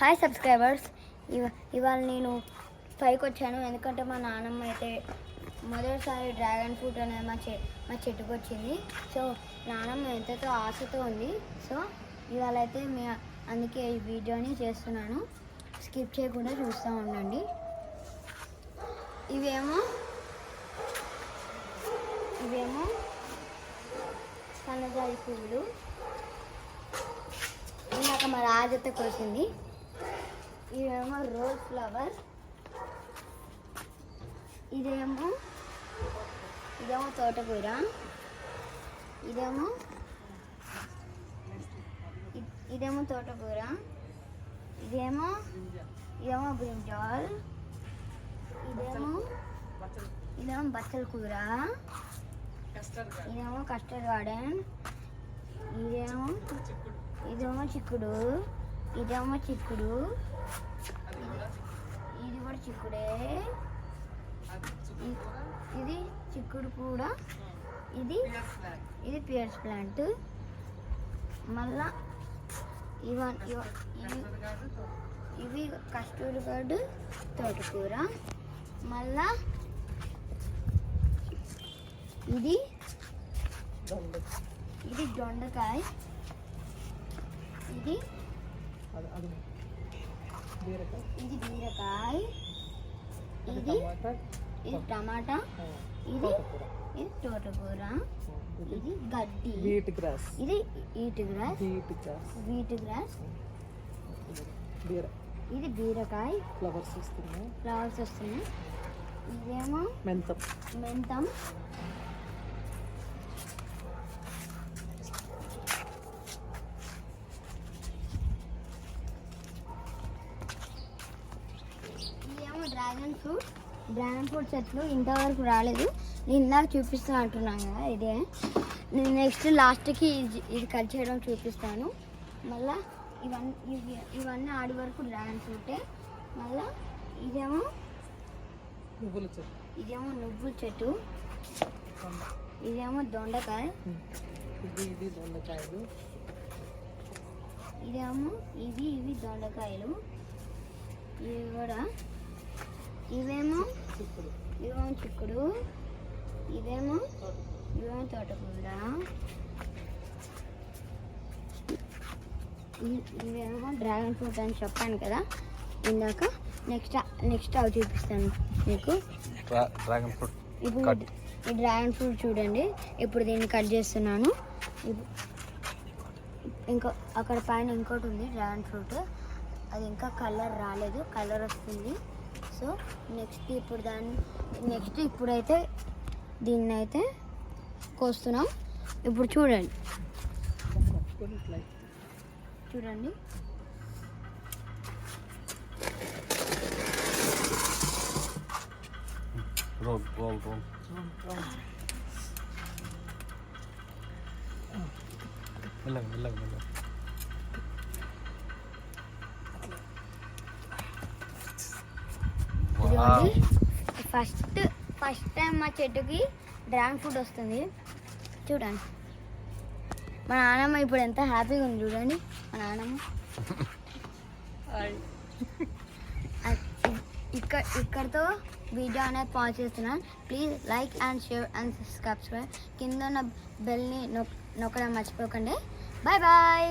Hi subscribers, ఇవాళ నేను పైకి వచ్చాను ఎందుకంటే మా నాన్నమ్మ అయితే మొదటిసారి డ్రాగన్ ఫ్రూట్ అనేది మా చెట్టుకు వచ్చింది. సో నాన్నమ్మ ఎంతతో ఆశతో ఉంది. సో ఇవాళ అయితే అందుకే ఈ వీడియోని చేస్తున్నాను. స్కిప్ చేయకుండా చూస్తూ ఉండండి. ఇవేమో సన్నజాజి పువ్వులు. ఇందాక మా రాజత కోసింది. ఇవేమో రోజ్ ఫ్లవర్. ఇదేమో తోటకూర. ఇదేమో తోటకూర. ఇదేమో బ్రింజాల్. ఇదేమో బచ్చల కూర. ఇదేమో కస్టర్డ్ గార్డెన్. ఇదేమో చిక్కుడు. ఇది కూడా చిక్కుడే. ఇది చిక్కుడు కూడా. ఇది పియర్స్ ప్లాంట్. మళ్ళా ఇవి కస్టర్డ్ గార్డ్, తోటకూర. మళ్ళా ఇది దొండకాయ. ఇది బీరకాయ. ఇది టమాటా. ఇది తోటకూర. ఇది గడ్డి. Wheat grass. ఇది బీరకాయ. ఫ్లవర్స్ వస్తున్నాయి. ఇదేమో మెంతం. డ్రాగన్ ఫ్రూట్ చెట్లు ఇంతవరకు రాలేదు. నేను ఇందాక చూపిస్తాను అంటున్నాను కదా, ఇదే. నేను నెక్స్ట్ లాస్ట్కి ఇది కట్ చేయడం చూపిస్తాను. మళ్ళీ ఇవన్నీ ఆడి వరకు డ్రాగన్ ఫ్రూటే. మళ్ళీ ఇదేమో నువ్వుల చెట్టు. ఇదేమో దొండకాయ. ఇవి దొండకాయలు. ఇవి కూడా. ఇవేమో చిక్కుడు. ఇవేమో తోటకూర. ఇవేమో డ్రాగన్ ఫ్రూట్ అని చెప్పాను కదా ఇందాక. నెక్స్ట్ అవి చూపిస్తాను మీకు. ఇప్పుడు ఈ డ్రాగన్ ఫ్రూట్ చూడండి. ఇప్పుడు దీన్ని కట్ చేస్తున్నాను. ఇంకా అక్కడ పైన ఇంకోటి ఉంది డ్రాగన్ ఫ్రూట్. అది ఇంకా కలర్ రాలేదు, కలర్ వస్తుంది. సో ఇప్పుడైతే దీన్ని అయితే కోస్తున్నాం. ఇప్పుడు చూడండి. ఫస్ట్ టైం మా చెట్టుకి డ్రాగన్ ఫ్రూట్ వస్తుంది. చూడండి మా నాన్నమ్మ ఇప్పుడు ఎంత హ్యాపీగా ఉంది. చూడండి మా నాన్నమ్మ. ఇక్కడతో వీడియో అనేది పాజ్ చేస్తున్నాను. Please like and share and subscribe. కింద ఉన్న బెల్ని నొక్కడం మర్చిపోకండి. బాయ్.